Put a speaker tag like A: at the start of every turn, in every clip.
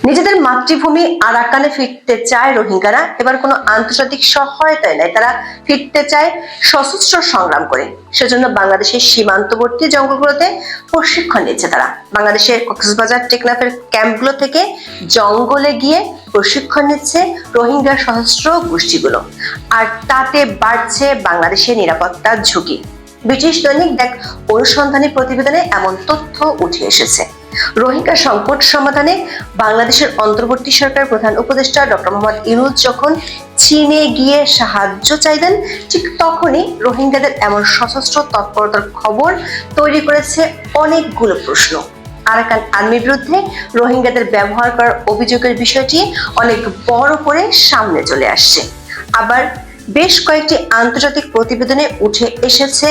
A: নিজেদের মাতৃভূমি আরাকানে ফিরতে চায় রোহিঙ্গারা। এবার কোনো আন্তর্জাতিক সহায়তায় নাই, তারা ফিরতে চায় সশস্ত্র সংগ্রাম করে। সেজন্য বাংলাদেশের সীমান্তবর্তী জঙ্গলগুলোতে প্রশিক্ষণ নিচ্ছে তারা। বাংলাদেশের কক্সবাজার টেকনাফের ক্যাম্পগুলো থেকে জঙ্গলে গিয়ে প্রশিক্ষণ নিচ্ছে রোহিঙ্গা সশস্ত্র গোষ্ঠীগুলো, আর তাতে বাড়ছে বাংলাদেশের নিরাপত্তার ঝুঁকি। ব্রিটিশ দৈনিক দ্য অনুসন্ধানী প্রতিবেদনে এমন তথ্য উঠে এসেছে। রোহিঙ্গা সংকট সমাধানে বাংলাদেশের অন্তর্বর্তী সরকার প্রধান উপদেষ্টা ডক্টর মোহাম্মদ ইউনূস যখন চীনে গিয়ে সাহায্য চাইলেন, ঠিক তখনই রোহিঙ্গাদের এমন সশস্ত্র তৎপরতার খবর তৈরি করেছে অনেকগুলো প্রশ্ন। আরাকান আর্মির বিরুদ্ধে রোহিঙ্গাদের ব্যবহার করার অভিযোগের বিষয়টি অনেক বড় করে সামনে চলে আসছে। আবার বেশ কয়েকটি আন্তর্জাতিক প্রতিবেদনে উঠে এসেছে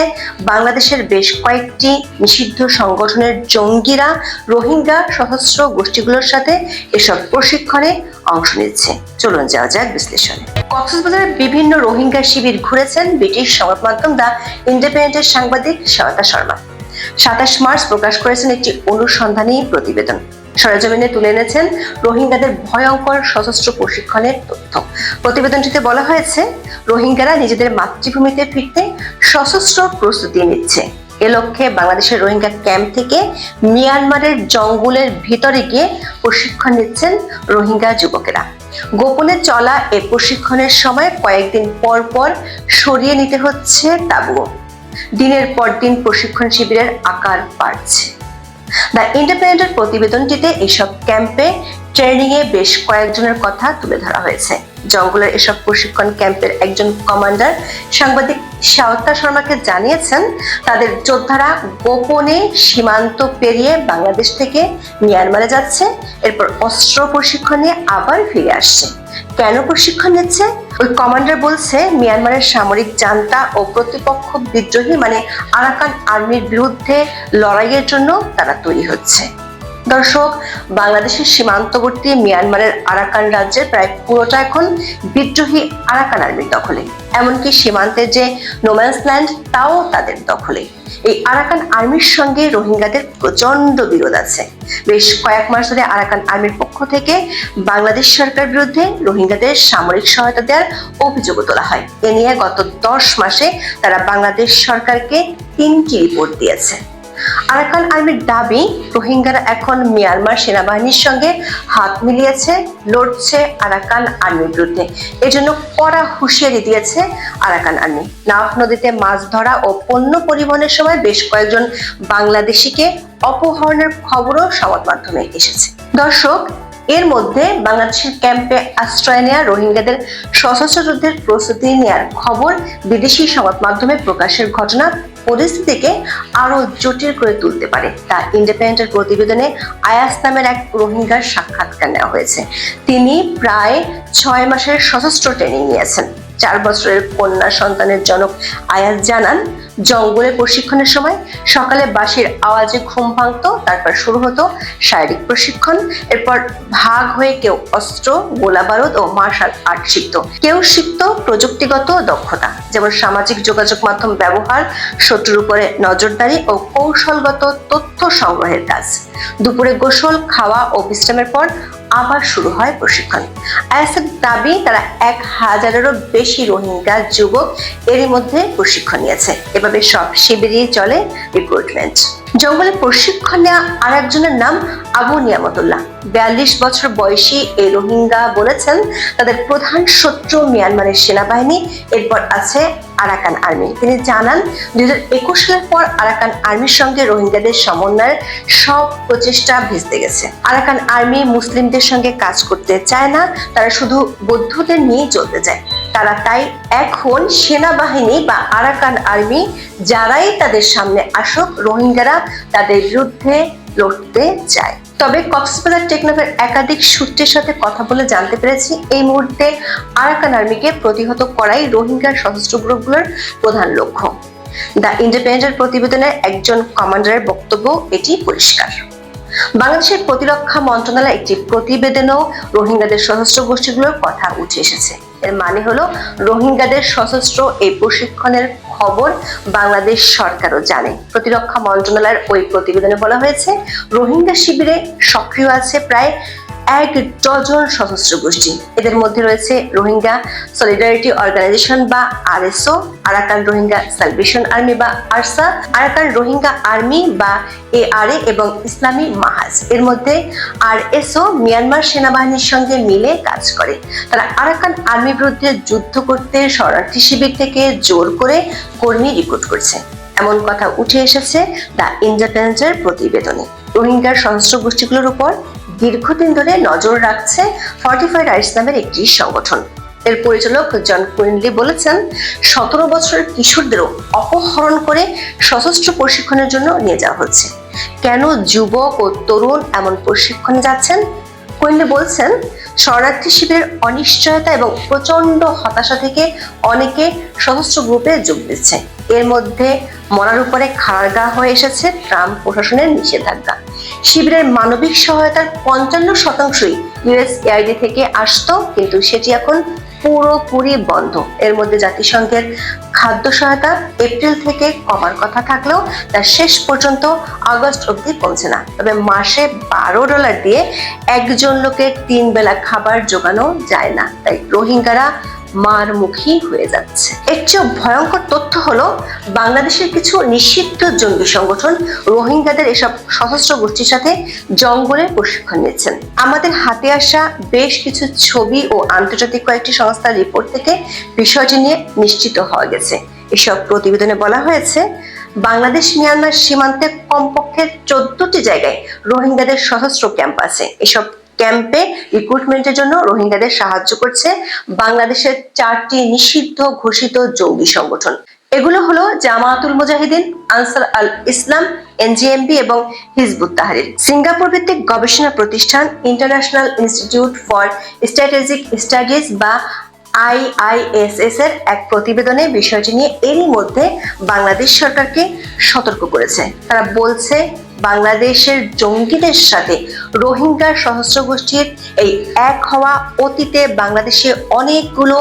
A: বাংলাদেশের বেশ কয়েকটি নিষিদ্ধ সংগঠনের জঙ্গিরা রোহিঙ্গা সশস্ত্র গোষ্ঠীগুলোর সাথে এসব প্রশিক্ষণে অংশ নিচ্ছে। চলুন যাওয়া যাক বিশ্লেষণে। কক্সবাজারের বিভিন্ন রোহিঙ্গা শিবির ঘুরেছেন ব্রিটিশ সংবাদ মাধ্যম দ্য ইন্ডিপেন্ডেন্টের সাংবাদিক শ্বেতা শর্মা। 27 মার্চ প্রকাশ করেছেন একটি অনুসন্ধানী প্রতিবেদন। সরেজমিনে তুলে এনেছেন রোহিঙ্গাদের ভয়ঙ্কর সশস্ত্র প্রশিক্ষণের তথ্য। প্রতিবেদনটিতে বলা হয়েছে, রোহিঙ্গারা নিজেদের মাতৃভূমিতে ফিরতে সশস্ত্র প্রস্তুতি নিচ্ছে। এ লক্ষ্যে বাংলাদেশের রোহিঙ্গা ক্যাম্প থেকে মিয়ানমারের জঙ্গলের ভিতরে গিয়ে প্রশিক্ষণ নিচ্ছেন রোহিঙ্গা যুবকেরা। গোপনে চলা এই প্রশিক্ষণের সময় কয়েকদিন পর পর সরিয়ে নিতে হচ্ছে তাঁবু। দিনের পর দিন প্রশিক্ষণ শিবিরের আকার বাড়ছে। দ্য ইন্ডিপেন্ডেন্ট প্রতিবেদনটিতে এসব ক্যাম্পে ট্রেনিং এ বেশ কয়েকজনের কথা তুলে ধরা হয়েছে। জঙ্গলের এসব প্রশিক্ষণ ক্যাম্পের একজন কমান্ডার সাংবাদিক শ্বেতা শর্মাকে জানিয়েছেন, তাদের যোদ্ধারা গোপনে সীমান্ত পেরিয়ে বাংলাদেশ থেকে মিয়ানমারে যাচ্ছে, এরপর অস্ত্র প্রশিক্ষণ নিয়ে আবার ফিরে আসছে। কেন প্রশিক্ষণ নিচ্ছে? ওই কমান্ডার বলছে, মিয়ানমারের সামরিক জান্তা ও প্রতিপক্ষ বিদ্রোহী মানে আরাকান আর্মির বিরুদ্ধে লড়াইয়ের জন্য তারা তৈরি হচ্ছে। দর্শক, বাংলাদেশের সীমান্তবর্তী মিয়ানমারের আরাকান রাজ্যের প্রায় পুরোটা এখন বিদ্রোহী আরাকান আর্মির দখলে। এমনকি সীমান্তের যে নোম্যান্স ল্যান্ড তাও তাদের দখলে। এই আরাকান আর্মির সঙ্গে রোহিঙ্গাদের প্রচন্ড বিরোধ আছে। বেশ কয়েক মাস ধরে আরাকান আর্মির পক্ষ থেকে বাংলাদেশ সরকার বিরুদ্ধে রোহিঙ্গাদের সামরিক সহায়তা দেওয়ার অভিযোগ তোলা হয়। এ নিয়ে গত 10 মাসে তারা বাংলাদেশ সরকারকে 3টি রিপোর্ট দিয়েছে। আরাকান আর্মির দাবি, রোহিঙ্গারা এখন মিয়ানমার সেনাবাহিনীর সঙ্গে হাত মিলিয়েছে, লড়ছে আরাকান আর্মির বিরুদ্ধে। এজন্য কড়া হুঁশিয়ারি দিয়েছে আরাকান আর্মি। নাফ নদীতে মাছ ধরা ও পণ্য পরিবহনের সময় বেশ কয়েকজন বাংলাদেশিকে অপহরণের খবরও সংবাদ মাধ্যমে এসেছে। দর্শক, এর মধ্যে বাংলাদেশের ক্যাম্পে আশ্রয় নেওয়া রোহিঙ্গাদের সশস্ত্র যুদ্ধের প্রস্তুতি নেওয়ার খবর বিদেশি সংবাদ মাধ্যমে প্রকাশের ঘটনা পরিস্থিতিকে আরো জটিল করে তুলতে পারে। তা ইন্ডিপেন্ডেন্ট প্রতিবেদনে আয়াস নামের এক রোহিঙ্গার সাক্ষাৎকার নেওয়া হয়েছে। তিনি প্রায় 6 মাসের সশস্ত্র ট্রেনিং নিয়েছেন। 4 বছরের কন্যা সন্তানের জনক আয়াস জানান, জঙ্গলে প্রশিক্ষণের সময় সকালে বাঁশির আওয়াজে ঘুম ভাঙতো, তারপর শুরু হতো শারীরিক প্রশিক্ষণ। এরপর ভাগ হয়ে কেউ অস্ত্র, গোলা বারুদ ও মার্শাল আর্ট শিখত, কেউ শিখত প্রযুক্তিগত দক্ষতা, যেমন সামাজিক যোগাযোগ মাধ্যম ব্যবহার, শত্রুর উপরে নজরদারি ও কৌশলগত তথ্য সংগ্রহের কাজ। দুপুরে গোসল, খাওয়া ও বিশ্রামের পর আবার শুরু হয় প্রশিক্ষণ। আয়াসের দাবি, তারা 1000-এরও বেশি রোহিঙ্গা যুবক এরই মধ্যে প্রশিক্ষণ নিয়েছে। এভাবে সব শিবিরেই চলে রিক্রুটমেন্ট। জঙ্গলে প্রশিক্ষণ নেওয়া আর একজনের নাম আবু নিয়ামতুল্লাহ। 42 বছর বয়সী এই রোহিঙ্গা বলেছেন, তাদের প্রধান শত্রু মিয়ানমারের সেনাবাহিনী, এরপর আছে আরাকান আর্মি। তিনি জানান, 2021 সালের পর আরাকান আর্মির সঙ্গে রোহিঙ্গাদের সমন্বয়ের সব প্রচেষ্টা ভেস্তে গেছে। আরাকান আর্মি মুসলিমদের সঙ্গে কাজ করতে চায় না, তারা শুধু বৌদ্ধদের নিয়েই চলতে চায়। তারা তাই এখন সেনাবাহিনী বা আরাকান আর্মি যারাই তাদের সামনে আসুক, রোহিঙ্গারা তাদের বিরুদ্ধে লড়তে চায়। তবে কক্সবাজার টেকনাফের একাধিক সূত্রের সাথে কথা বলে জানতে পেরেছি, এই মুহূর্তে আরাকান আর্মিকে প্রতিহত করাই রোহিঙ্গা সশস্ত্র গ্রুপগুলোর প্রধান লক্ষ্য। দ্য ইন্ডিপেন্ডেন্ট প্রতিবেদনের একজন কমান্ডারের বক্তব্য এটি পরিষ্কার। বাংলাদেশের প্রতিরক্ষা মন্ত্রণালয়ের একটি প্রতিবেদনেও রোহিঙ্গাদের সশস্ত্র গোষ্ঠীগুলোর কথা উঠে এসেছে। এর মানে হলো, রোহিঙ্গাদের সশস্ত্র এই প্রশিক্ষণের খবর বাংলাদেশ সরকারও জানে। প্রতিরক্ষা মন্ত্রণালয়ের ওই প্রতিবেদনে বলা হয়েছে, রোহিঙ্গা শিবিরে সক্রিয় আছে প্রায় 1 ডজন সশস্ত্র গোষ্ঠী। এদের মধ্যে রয়েছে রোহিঙ্গা সলিডারিটি অর্গানাইজেশন বা RSO, Arakan Rohingya salvation army বা আরসা, আরাকান রোহিঙ্গা আর্মি বা এআরএ এবং ইসলামী মাহাজ। এর মধ্যে আরএসও মিয়ানমার সেনাবাহিনীর সঙ্গে মিলে কাজ করে। তারা আরাকান আর্মির বিরুদ্ধে যুদ্ধ করতে শরণার্থী শিবির থেকে জোর করে কর্মী রিক্রুট করছে, এমন কথা উঠে এসেছে দ্য ইন্ডিপেন্ডেন্টের প্রতিবেদনে। রোহিঙ্গার সশস্ত্র গোষ্ঠীগুলোর উপর দীর্ঘদিন ধরে নজর রাখছে ফর্টিফাইড রাইটস নামের একটি সংগঠন। এর পরিচালক জন কুইনলি বলেছেন, 17 বছরের কিশোরদেরও অপহরণ করে সশস্ত্র প্রশিক্ষণের জন্য নিয়ে যাওয়া হচ্ছে। কেন যুবক ও তরুণ এমন প্রশিক্ষণে যাচ্ছেন? কুইনলি বলছেন, শরণার্থী শিবিরের অনিশ্চয়তা এবং প্রচন্ড হতাশা থেকে অনেকে সশস্ত্র গ্রুপে যোগ দিচ্ছে। এর মধ্যে মরার উপরে খাড়া হয়ে এসেছে ট্রাম্প প্রশাসনের নিষেধাজ্ঞা। শিবিরের মানবিক সহায়তার 55%ই ইউএসএআইডি থেকে আসতো, কিন্তু সেটি এখন পুরোপুরি বন্ধ। এর মধ্যে জাতিসংঘের খাদ্য সহায়তা এপ্রিল থেকে কমার কথা থাকলেও তা শেষ পর্যন্ত আগস্ট অবধি পৌঁছে না। তবে মাসে $12 দিয়ে একজন লোকের 3 বেলা খাবার জোগানো যায় না, তাই রোহিঙ্গারা মার মুখী হয়ে যাচ্ছে। এর চেয়ে ভয়ঙ্কর তথ্য হলো, বাংলাদেশের কিছু নিষিদ্ধ জঙ্গি সংগঠন রোহিঙ্গাদের এসব সশস্ত্র গোষ্ঠীর সাথে জঙ্গলে প্রশিক্ষণ নিচ্ছেন। আমাদের হাতে আসা বেশ কিছু ছবি ও আন্তর্জাতিক কয়েকটি সংস্থার রিপোর্ট থেকে বিষয়টি নিয়ে নিশ্চিত হওয়া গেছে। এসব প্রতিবেদনে বলা হয়েছে, বাংলাদেশ মিয়ানমার সীমান্তে কমপক্ষে 14টি জায়গায় রোহিঙ্গাদের সশস্ত্র ক্যাম্প আছে। এসব ক্যাম্পে রিক্রুটমেন্টের জন্য রোহিঙ্গাদের সাহায্য করছে বাংলাদেশের 4টি নিষিদ্ধ ঘোষিত জঙ্গি সংগঠন। এগুলো হলো জামায়াতুল মুজাহিদিন, আনসার আল ইসলাম, এনজিএমবি এবং হিজবুত তাহরির। সিঙ্গাপুর ভিত্তিক গবেষণা প্রতিষ্ঠান international institute for strategic studies বা IISS এর এক প্রতিবেদনে বিষয়টি নিয়ে এরই মধ্যে বাংলাদেশ সরকারকে সতর্ক করেছে। তারা বলছে, বাংলাদেশের জঙ্গিদের সাথে রোহিঙ্গা সশস্ত্র গোষ্ঠীর এই এক হওয়া অতীতে বাংলাদেশে অনেকগুলো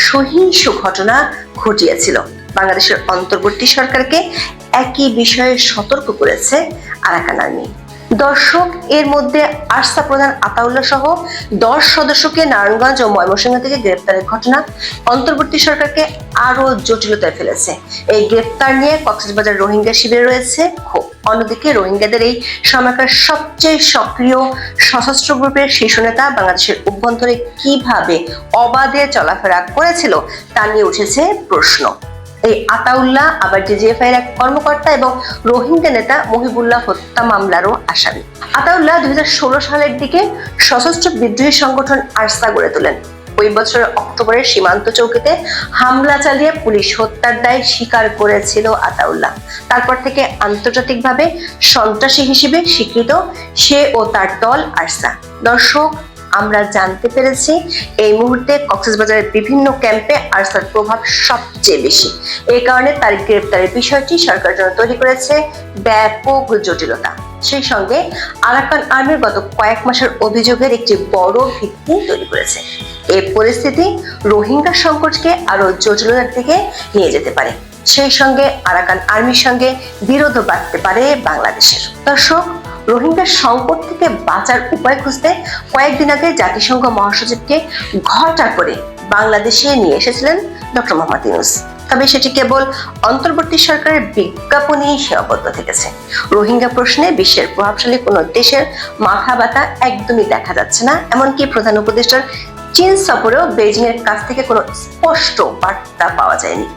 A: সহিংস ঘটনা ঘটিয়েছিল। বাংলাদেশের অন্তর্বর্তী সরকারকে একই বিষয়ে সতর্ক করেছে আরাকান আর্মি। দর্শক, এর মধ্যে আরসা প্রধান আতাউল্লাহ সহ 10 সদস্যকে নারায়ণগঞ্জ ও ময়মনসিংহ থেকে গ্রেপ্তারের ঘটনা অন্তর্বর্তী সরকারকে আরো জটিলতায় ফেলেছে। এই গ্রেপ্তার নিয়ে কক্সবাজার রোহিঙ্গা শিবিরে রয়েছে ক্ষোভ। অন্যদিকে রোহিঙ্গাদের এই সময়কার সবচেয়ে সক্রিয় সশস্ত্র গ্রুপের শীর্ষ নেতা বাংলাদেশের অভ্যন্তরে কিভাবে অবাধে চলাফেরা করেছিল তা নিয়ে উঠেছে প্রশ্ন। এই আতাউল্লাহ আবার ডিজিএফআই এর এক কর্মকর্তা এবং রোহিঙ্গা নেতা মহিবুল্লাহ হত্যা মামলারও আসামি। আতাউল্লাহ 2016 সালের দিকে সশস্ত্র বিদ্রোহী সংগঠন আরসা গড়ে তোলেন। ওই বছরের অক্টোবরে সীমান্ত চৌকিতে হামলা চালিয়ে পুলিশ হত্যার দায় স্বীকার করেছিল আতাউল্লাহ। তারপর থেকে আন্তর্জাতিকভাবে সন্ত্রাসী হিসেবে স্বীকৃত সে ও তার দল আরসা। দর্শক, আমরা জানতে পেরেছি এই মুহূর্তে কক্সবাজারের বিভিন্ন ক্যাম্পে আরসার প্রভাব সবচেয়ে বেশি। এই কারণে তার গ্রেপ্তারের বিষয়টি সরকারের জন্য তৈরি করেছে ব্যাপক জটিলতা। সেই সঙ্গে আরাকান আর্মির গত কয়েক মাসের অভিযোগের একটি বড় ভিত্তি তৈরি করেছে। এই পরিস্থিতি রোহিঙ্গা সংকটকে আরো জটিলতার দিকে নিয়ে যেতে পারে। সেই সঙ্গে আরাকান আর্মির সঙ্গে বিরোধও বাড়তে পারে বাংলাদেশের। দর্শক, রোহিঙ্গা সংকট থেকে বাঁচার উপায় খুঁজতে কয়েকদিন আগে জাতিসংঘ মহাসচিবকে ঘটা করে বাংলাদেশে নিয়ে এসেছিলেন ডক্টর মোহাম্মদ ইউনূস। তবে সেটি কেবল অন্তর্বর্তী সরকারের বিজ্ঞাপনেই সীমাবদ্ধ থেকেছে। রোহিঙ্গা প্রশ্নে বিশ্বের প্রভাবশালী কোনো দেশের মাথা ব্যথা একদমই দেখা যাচ্ছে না। এমনকি প্রধান উপদেষ্টার চীন সফরেও বেইজিং এর কাছ থেকে কোনো স্পষ্ট বার্তা পাওয়া যায়নি।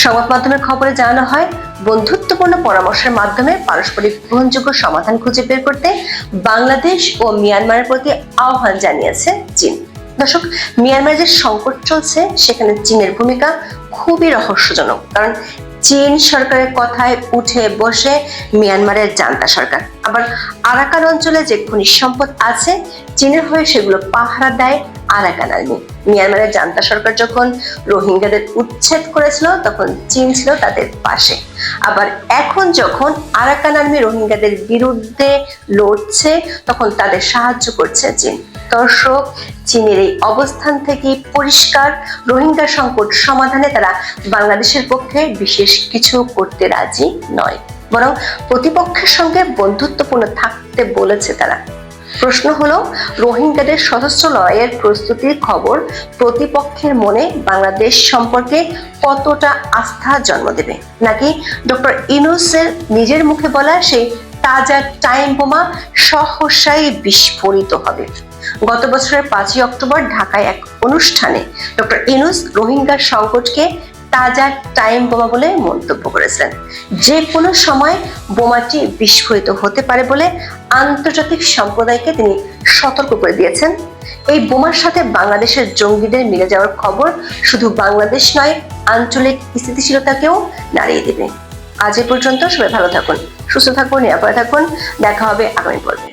A: সংবাদ মাধ্যমের খবরে জানানো হয়, বন্ধুত্বপূর্ণ পরামর্শের মাধ্যমে পারস্পরিক গ্রহণযোগ্য সমাধান খুঁজে বের করতে বাংলাদেশ ও মিয়ানমারের প্রতি আহ্বান জানিয়েছে চীন। দর্শক, মিয়ানমারে যে সংকট চলছে সেখানে চীনের ভূমিকা খুবই রহস্যজনক, কারণ চীন সরকারের কথায় উঠে বসে মিয়ানমারের জান্তা সরকার। আবার আরাকান অঞ্চলে যে খনিজ সম্পদ আছে, চীনের হয়ে সেগুলো পাহারা দেয় আরাকান আর্মি। মিয়ানমারের জান্তা সরকার যখন রোহিঙ্গাদের উচ্ছেদ করেছিল তখন চীন ছিল তাদের পাশে। আবার এখন যখন আরাকান আর্মি রোহিঙ্গাদের বিরুদ্ধে লড়ছে তখন তাদের সাহায্য করছে চীন। দর্শক, চীনের এই অবস্থান থেকে পরিষ্কার, রোহিঙ্গা সংকট সমাধানে তারা বাংলাদেশের পক্ষে বিশেষ কিছু করতে রাজি নয়, বরং প্রতিপক্ষের সঙ্গে বন্ধুত্বপূর্ণ থাকতে বলেছে তারা। প্রশ্ন হলো, রোহিঙ্গাদের সশস্ত্র লড়াইয়ের প্রস্তুতির খবর প্রতিপক্ষের মনে বাংলাদেশ সম্পর্কে কতটা আস্থা জন্ম দেবে, নাকি ডক্টর ইউনূসের নিজের মুখে বলা সেই তাজা টাইম বোমা সহসাই বিস্ফোরিত হবে? গত বছরের 5ই অক্টোবর ঢাকায় এক অনুষ্ঠানে ডক্টর ইউনূস রোহিঙ্গার সংকটকে তাজা টাইম বোমা বলে মন্তব্য করেছেন। যে কোনো সময় বোমাটি বিস্ফোরিত হতে পারে বলে আন্তর্জাতিক সম্প্রদায়কে তিনি সতর্ক করে দিয়েছেন। এই বোমার সাথে বাংলাদেশের জঙ্গিদের মিলে যাওয়ার খবর শুধু বাংলাদেশ নয়, আঞ্চলিক স্থিতিশীলতাকেও নাড়িয়ে দেবে। আজ এ পর্যন্ত। সবাই ভালো থাকুন, সুস্থ থাকুন, নিরাপদে থাকুন। দেখা হবে আগামী পর্বে।